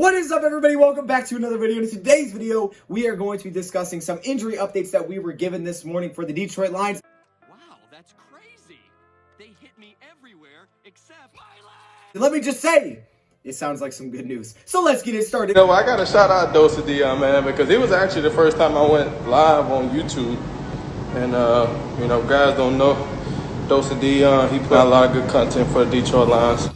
What is up, everybody? Welcome back to another video. In today's video, we are going to be discussing some injury updates that we were given this morning for the Detroit Lions. Wow, that's crazy. They hit me everywhere except my leg. Let me just say, it sounds like some good news. So let's get it started. You know, I got to shout out DoseOfDion, man, because it was actually the first time I went live on YouTube. And, you know, guys don't know DoseOfDion. He put out a lot of good content for the Detroit Lions.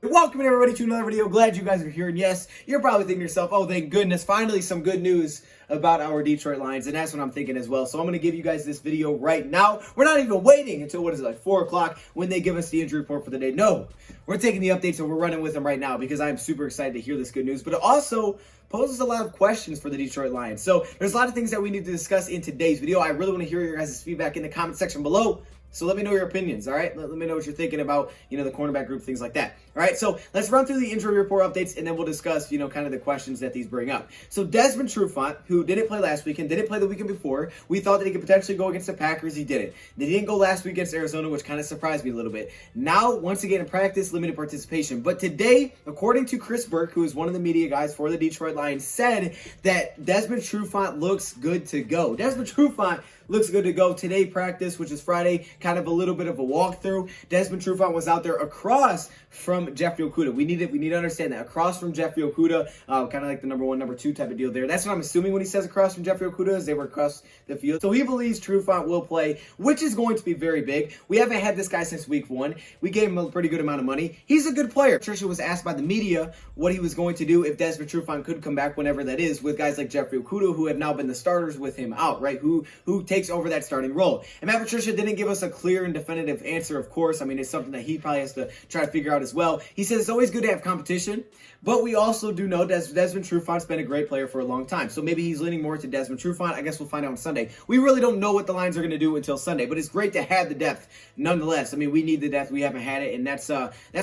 Welcome everybody to another video. Glad you guys are here. And yes, you're probably thinking to yourself, oh, thank goodness, finally some good news about our Detroit Lions. And that's what I'm thinking as well. So I'm going to give you guys this video right now. We're not even waiting until, what is it, like 4 o'clock when they give us the injury report for the day. No, we're taking the updates and we're running with them right now because I'm super excited to hear this good news. But it also poses a lot of questions for the Detroit Lions. So there's a lot of things that we need to discuss in today's video. I really want to hear your guys' feedback in the comment section below. So let me know your opinions, all right? Let me know what you're thinking about, the cornerback group, things like that. All right, so let's run through the injury report updates, and then we'll discuss, kind of the questions that these bring up. So Desmond Trufant, who didn't play last weekend, didn't play the weekend before. We thought that he could potentially go against the Packers. He didn't. They didn't go last week against Arizona, which kind of surprised me a little bit. Now, once again, in practice, limited participation. But today, according to Chris Burke, who is one of the media guys for the Detroit Lions, said that Desmond Trufant looks good to go. Desmond Trufant looks good to go. Today, practice, which is Friday, kind of a little bit of a walkthrough. Desmond Trufant was out there across from Jeffrey Okudah. We need to understand that. Across from Jeffrey Okudah, kind of like the number 1, number 2 type of deal there. That's what I'm assuming when he says across from Jeffrey Okudah, is they were across the field. So he believes Trufant will play, which is going to be very big. We haven't had this guy since week 1. We gave him a pretty good amount of money. He's a good player. Patricia was asked by the media what he was going to do if Desmond Trufant could come back whenever that is, with guys like Jeffrey Okudah, who have now been the starters with him out, right? Who takes over that starting role. And Matt Patricia didn't give us a clear and definitive answer, of course. I mean, it's something that he probably has to try to figure out as well. He says it's always good to have competition, but we also do know Desmond Trufant's been a great player for a long time. So maybe he's leaning more to Desmond Trufant. I guess we'll find out on Sunday. We really don't know what the Lions are going to do until Sunday, but it's great to have the depth nonetheless. I mean, we need the depth. We haven't had it, and that's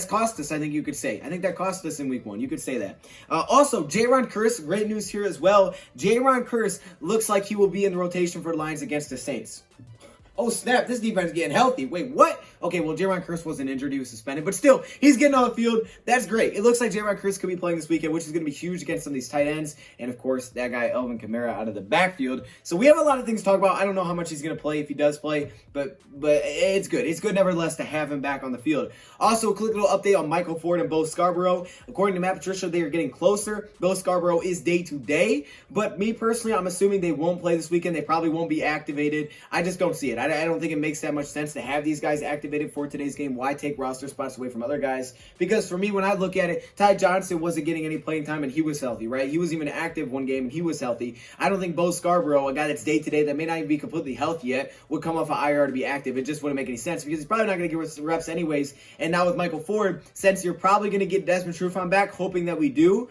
cost us, I think you could say. I think that cost us in week 1. You could say that. Also, Jarrad Kearse, great news here as well. Jarrad Kearse looks like he will be in the rotation for the Lions against the Saints. Oh, snap, this defense is getting healthy. Wait, what? Okay, well, Jarrad Kearse wasn't injured. He was suspended. But still, he's getting on the field. That's great. It looks like Jarrad Kearse could be playing this weekend, which is going to be huge against some of these tight ends. And, of course, that guy, Alvin Kamara, out of the backfield. So we have a lot of things to talk about. I don't know how much he's going to play, if he does play. But it's good. It's good, nevertheless, to have him back on the field. Also, a quick little update on Michael Ford and Bo Scarborough. According to Matt Patricia, they are getting closer. Bo Scarborough is day-to-day. But me, personally, I'm assuming they won't play this weekend. They probably won't be activated. I just don't see it. I don't think it makes that much sense to have these guys activated for today's game. Why take roster spots away from other guys? Because for me, when I look at it, Ty Johnson wasn't getting any playing time and he was healthy, right? He was even active one game and he was healthy. I don't think Bo Scarborough, a guy that's day-to-day that may not even be completely healthy yet, would come off of IR to be active. It just wouldn't make any sense because he's probably not going to get reps anyways. And now with Michael Ford, since you're probably going to get Desmond Trufant back, hoping that we do,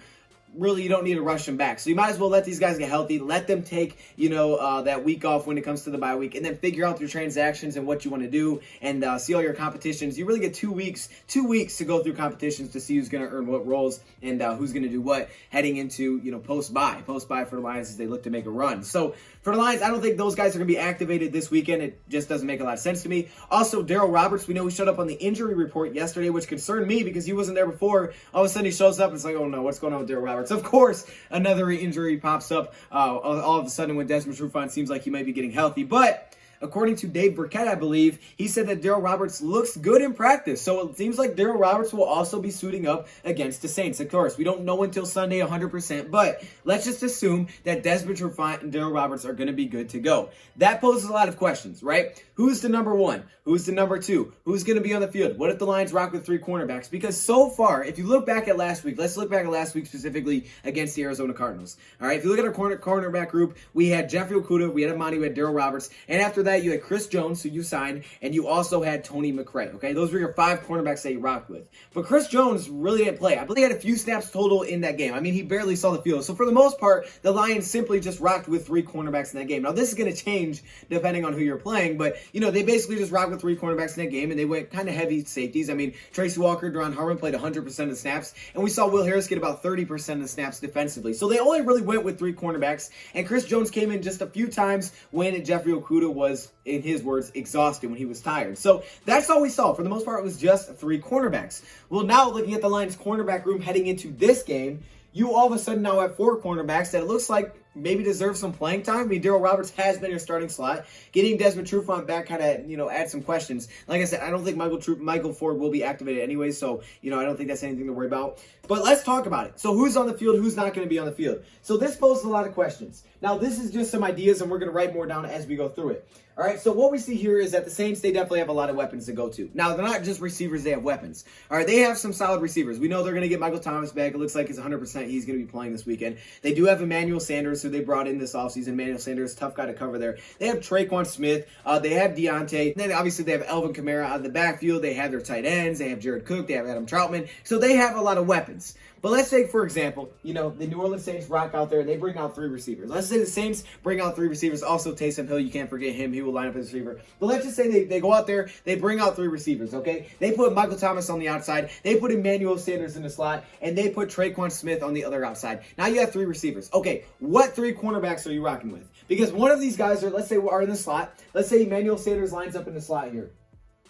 really, you don't need to rush them back. So you might as well let these guys get healthy. Let them take, that week off when it comes to the bye week, and then figure out your transactions and what you want to do, and see all your competitions. You really get 2 weeks to go through competitions to see who's going to earn what roles and who's going to do what heading into, post-bye for the Lions as they look to make a run. So for the Lions, I don't think those guys are going to be activated this weekend. It just doesn't make a lot of sense to me. Also, Darryl Roberts, we know he showed up on the injury report yesterday, which concerned me because he wasn't there before. All of a sudden he shows up and it's like, oh no, what's going on with Darryl Roberts? Of course, another injury pops up all of a sudden when Desmond Trufant seems like he might be getting healthy. But according to Dave Burkett, I believe, he said that Darryl Roberts looks good in practice. So it seems like Darryl Roberts will also be suiting up against the Saints. Of course, we don't know until Sunday 100%, but let's just assume that Desmond Trufant and Darryl Roberts are going to be good to go. That poses a lot of questions, right? Who's the number 1? Who's the number 2? Who's going to be on the field? What if the Lions rock with 3 cornerbacks? Because so far, if you look back at last week, let's look back at last week specifically against the Arizona Cardinals. All right, if you look at our cornerback group, we had Jeffrey Okudah, we had Amani, we had Darryl Roberts, and after that, you had Chris Jones, who you signed, and you also had Tony McRae, okay? Those were your 5 cornerbacks that you rocked with. But Chris Jones really didn't play. I believe he had a few snaps total in that game. I mean, he barely saw the field. So for the most part, the Lions simply just rocked with 3 cornerbacks in that game. Now, this is going to change depending on who you're playing, but, they basically just rocked with 3 cornerbacks in that game, and they went kind of heavy safeties. I mean, Tracy Walker, Deron Harmon played 100% of the snaps, and we saw Will Harris get about 30% of the snaps defensively. So they only really went with 3 cornerbacks, and Chris Jones came in just a few times when Jeffrey Okudah was, in his words, exhausted when he was tired. So that's all we saw. For the most part, it was just 3 cornerbacks. Well, now looking at the Lions cornerback room heading into this game, you all of a sudden now have 4 cornerbacks that it looks like maybe deserve some playing time. I mean, Darryl Roberts has been your starting slot. Getting Desmond Trufant back kind of, adds some questions. Like I said, I don't think Michael Ford will be activated anyway, so, I don't think that's anything to worry about. But let's talk about it. So who's on the field, who's not going to be on the field? So this poses a lot of questions. Now, this is just some ideas, and we're going to write more down as we go through it. All right, so what we see here is that the Saints, they definitely have a lot of weapons to go to. Now, they're not just receivers, they have weapons. All right, they have some solid receivers. We know they're going to get Michael Thomas back. It looks like it's 100% he's going to be playing this weekend. They do have Emmanuel Sanders, who they brought in this offseason. Emmanuel Sanders, tough guy to cover there. They have Traquan Smith. They have Deontay. And then, obviously, they have Alvin Kamara out of the backfield. They have their tight ends. They have Jared Cook. They have Adam Troutman. So they have a lot of weapons. But let's take, for example, the New Orleans Saints rock out there, and they bring out 3 receivers. Let's say the Saints bring out 3 receivers. Also, Taysom Hill, you can't forget him. He will line up as a receiver. But let's just say they go out there, they bring out 3 receivers, okay? They put Michael Thomas on the outside. They put Emmanuel Sanders in the slot, and they put Traquan Smith on the other outside. Now you have 3 receivers. Okay, what 3 cornerbacks are you rocking with? Because one of these guys are in the slot. Let's say Emmanuel Sanders lines up in the slot here.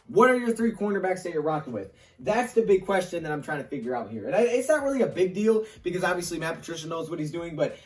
What are your 3 cornerbacks that you're rocking with? That's the big question that I'm trying to figure out here. And it's not really a big deal because obviously Matt Patricia knows what he's doing, but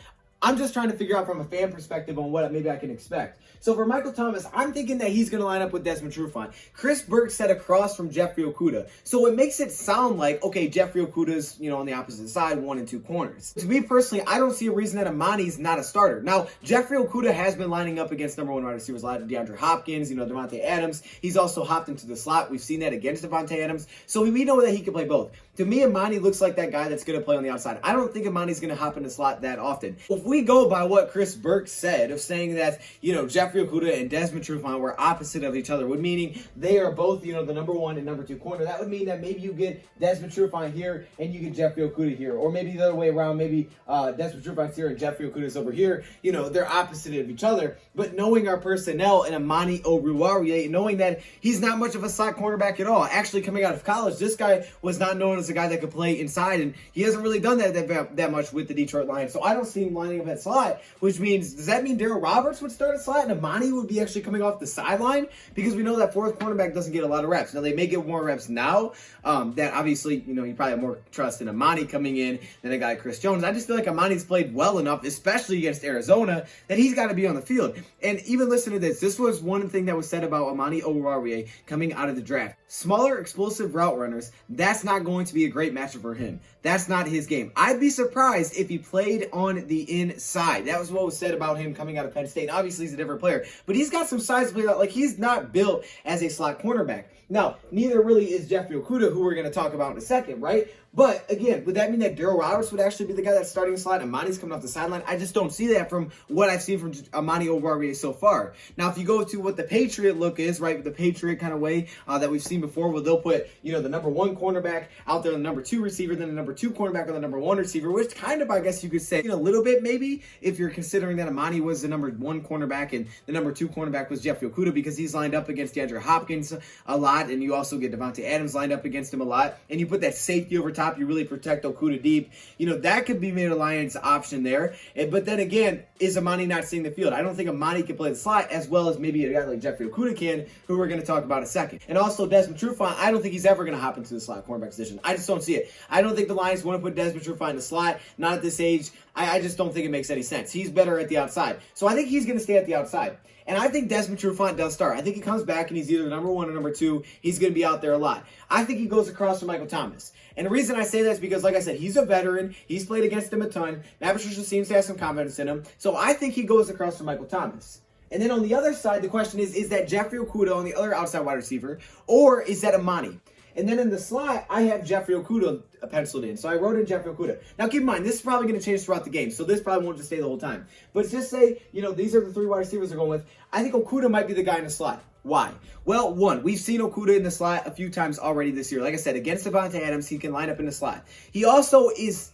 I'm just trying to figure out from a fan perspective on what maybe I can expect. So for Michael Thomas, I'm thinking that he's going to line up with Desmond Trufant. Chris Burke sat across from Jeffrey Okudah. So it makes it sound like, okay, Jeffrey Okudah's, on the opposite side, 1 and 2 corners. To me personally, I don't see a reason that Amani's not a starter. Now, Jeffrey Okudah has been lining up against number 1 wide receivers like DeAndre Hopkins, Devontae Adams. He's also hopped into the slot. We've seen that against Devontae Adams. So we know that he can play both. To me, Amani looks like that guy that's going to play on the outside. I don't think Amani's going to hop in the slot that often. If we go by what Chris Burke said of saying that, Jeffrey Okudah and Desmond Trufant were opposite of each other, would meaning they are both, the number 1 and number 2 corner. That would mean that maybe you get Desmond Trufant here and you get Jeffrey Okudah here. Or maybe the other way around, maybe Desmond Trufant's here and Jeffrey Okudah's over here. They're opposite of each other. But knowing our personnel and Amani Oruwariye, knowing that he's not much of a slot cornerback at all. Actually, coming out of college, this guy was not known as a guy that could play inside, and he hasn't really done that much with the Detroit Lions. So I don't see him lining up at slot, which means, does that mean Darryl Roberts would start at slot and Amani would be actually coming off the sideline? Because we know that 4th cornerback doesn't get a lot of reps. Now, they may get more reps now. That obviously, you probably have more trust in Amani coming in than a guy like Chris Jones. I just feel like Amani's played well enough, especially against Arizona, that he's got to be on the field. And even listen to this. This was one thing that was said about Amani Oruwariye coming out of the draft. Smaller, explosive route runners, that's not going to be a great matchup for him. That's not his game. I'd be surprised if he played on the inside. That was what was said about him coming out of Penn State. Obviously, he's a different player, but he's got some size to play out. Like, he's not built as a slot cornerback. Now, neither really is Jeffrey Okudah, who we're going to talk about in a second, right? But again, would that mean that Darryl Roberts would actually be the guy that's starting the slot and Amani's coming off the sideline? I just don't see that from what I've seen from Amani Oruwariye so far. Now, if you go to what the Patriot look is, right, the Patriot kind of way that we've seen before, where they'll put, the number 1 cornerback out there, the number 2 receiver, then the number 2 cornerback on the number 1 receiver, which kind of, I guess you could say, a little bit maybe, if you're considering that Amani was the number 1 cornerback and the number 2 cornerback was Jeffrey Okudah, because he's lined up against DeAndre Hopkins a lot, and you also get Devontae Adams lined up against him a lot, and you put that safety over top, you really protect Okudah deep. That could be made a Lions option there. But then again, is Amani not seeing the field? I don't think Amani can play the slot as well as maybe a guy like Jeffrey Okudah can, who we're going to talk about in a second. And also Desmond Trufant, I don't think he's ever going to hop into the slot cornerback position. I just don't see it. I don't think the Lions want to put Desmond Trufant in the slot, not at this age. I just don't think it makes any sense. He's better at the outside. So I think he's going to stay at the outside. And I think Desmond Trufant does start. I think he comes back and he's either number 1 or number 2. He's going to be out there a lot. I think he goes across from Michael Thomas. And the reason I say that is because, like I said, he's a veteran. He's played against him a ton. Matt Patricia seems to have some confidence in him. So I think he goes across from Michael Thomas. And then on the other side, the question is that Jeffrey Okudah on the other outside wide receiver, or is that Amani? And then in the slot, I have Jeffrey Okudah penciled in. So I wrote in Jeffrey Okudah. Now keep in mind, this is probably going to change throughout the game. So this probably won't just stay the whole time. But just say, these are the 3 wide receivers they're going with. I think Okudah might be the guy in the slot. Why? Well, one, we've seen Okudah in the slot a few times already this year. Like I said, against Davante Adams, he can line up in the slot. He also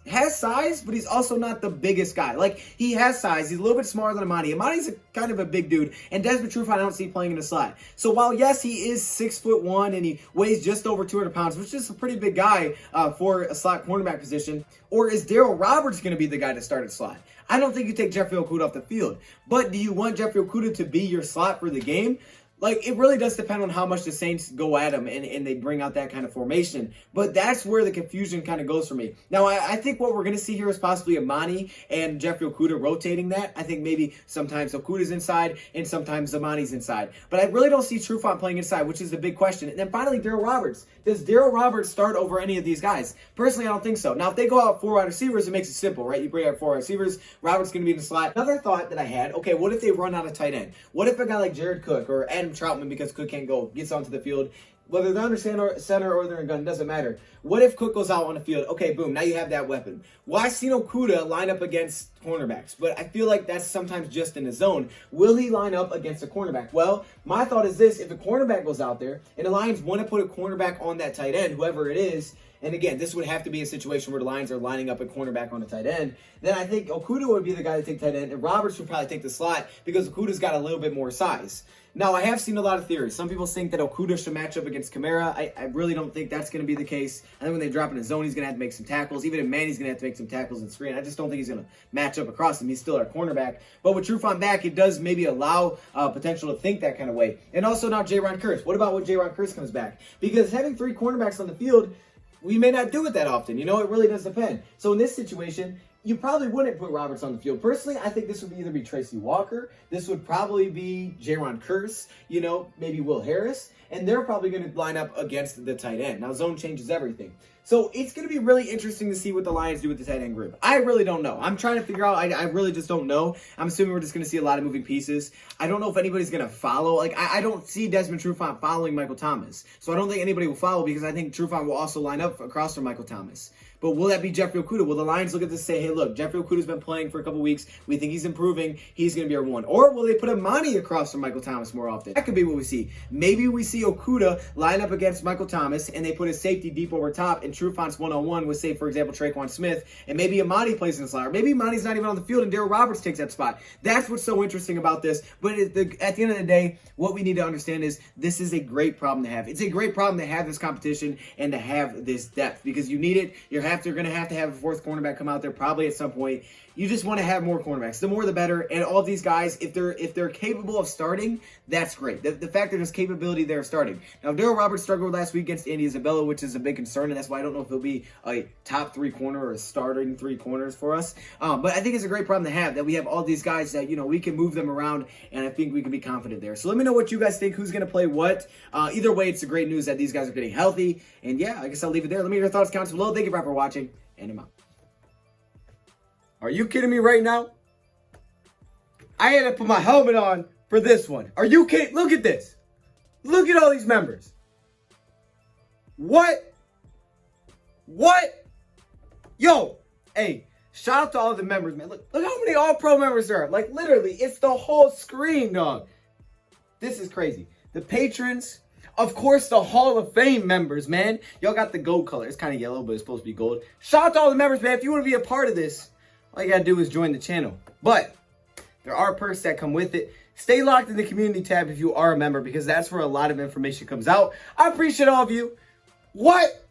has size, but he's also not the biggest guy. Like, he has size. He's a little bit smaller than Amani. Amani's kind of a big dude, and Desmond Trufant I don't see playing in the slot. So while, yes, he is 6'1", and he weighs just over 200 pounds, which is a pretty big guy for a slot cornerback position, or is Darryl Roberts going to be the guy to start at slot? I don't think you take Jeffrey Okudah off the field. But do you want Jeffrey Okudah to be your slot for the game? Like, it really does depend on how much the Saints go at him and they bring out that kind of formation. But that's where the confusion kind of goes for me. Now, I think what we're going to see here is possibly Amani and Jeffrey Okudah rotating that. I think maybe sometimes Okudah's inside and sometimes Amani's inside. But I really don't see Trufant playing inside, which is the big question. And then finally, Darryl Roberts. Does Darryl Roberts start over any of these guys? Personally, I don't think so. Now, if they go out 4 wide receivers, it makes it simple, right? You bring out 4 wide receivers, Roberts going to be in the slot. Another thought that I had, okay, what if they run out of tight end? What if a guy like Jared Cook or Adam Troutman, because Cook can't go, gets onto the field, whether they're under center or they're in gun, doesn't matter. What if Cook goes out on the field? Okay, boom, now you have that weapon. Well, I've seen Okudah line up against cornerbacks, but I feel like that's sometimes just in his zone. Will he line up against a cornerback? Well, my thought is this: if a cornerback goes out there and the Lions want to put a cornerback on that tight end, whoever it is, and again, this would have to be a situation where the Lions are lining up a cornerback on a tight end, then I think Okudah would be the guy to take tight end, and Roberts would probably take the slot because Okudah's got a little bit more size. Now, I have seen a lot of theories. Some people think that Okudah should match up against Kamara. I really don't think that's going to be the case. I think when they drop in his zone, he's going to have to make some tackles. Even if Manny's going to have to make some tackles and screen, I just don't think he's going to match up across him. He's still our cornerback. But with Trufant back, it does maybe allow potential to think that kind of way. And also now Jarrad Kearse. What about when Jarrad Kearse comes back? Because having 3 cornerbacks on the field, we may not do it that often. You know, it really does depend. So in this situation, you probably wouldn't put Roberts on the field. Personally, I think this would either be Tracy Walker. This would probably be Jarrad Kearse, you know, maybe Will Harris. And they're probably going to line up against the tight end. Now, zone changes everything. So it's going to be really interesting to see what the Lions do with the tight end group. I really don't know. I'm trying to figure out. I really just don't know. I'm assuming we're just going to see a lot of moving pieces. I don't know if anybody's going to follow. Like, I don't see Desmond Trufant following Michael Thomas. So I don't think anybody will follow because I think Trufant will also line up across from Michael Thomas. But will that be Jeffrey Okudah? Will the Lions look at this and say, hey, look, Jeffrey Okudah's been playing for a couple weeks. We think he's improving. He's going to be our one. Or will they put Amani across from Michael Thomas more often? That could be what we see. Maybe we see Okudah line up against Michael Thomas and they put his safety deep over top and Trufant's one-on-one with, say, for example, Traquan Smith. And maybe Amani plays in the slot. Or maybe Amani's not even on the field and Darryl Roberts takes that spot. That's what's so interesting about this. But at the end of the day, what we need to understand is this is a great problem to have. It's a great problem to have this competition and to have this depth because you need it. You're going to have a 4th cornerback come out there probably at some point. You just want to have more cornerbacks. The more the better. And all of these guys, if they're capable of starting, that's great. The fact that there's capability there of starting. Now, Darryl Roberts struggled last week against Andy Isabella, which is a big concern, and that's why I don't know if he'll be a top 3 corner or a starting 3 corners for us. But I think it's a great problem to have, that we have all these guys that, you know, we can move them around, and I think we can be confident there. So let me know what you guys think, who's going to play what. Either way, it's a great news that these guys are getting healthy. And yeah, I guess I'll leave it there. Let me know your thoughts, comments below. Thank you for watching, and I'm out. Are you kidding me right now? I had to put my helmet on for this one. Are you kidding? Look at this. Look at all these members. What? What? Yo, hey, shout out to all the members, man. Look how many All-Pro members there are. Like, literally, it's the whole screen, dog. This is crazy. The patrons, of course, the Hall of Fame members, man. Y'all got the gold color. It's kind of yellow, but it's supposed to be gold. Shout out to all the members, man. If you want to be a part of this, all you gotta do is join the channel. But there are perks that come with it. Stay locked in the community tab if you are a member because that's where a lot of information comes out. I appreciate all of you. What?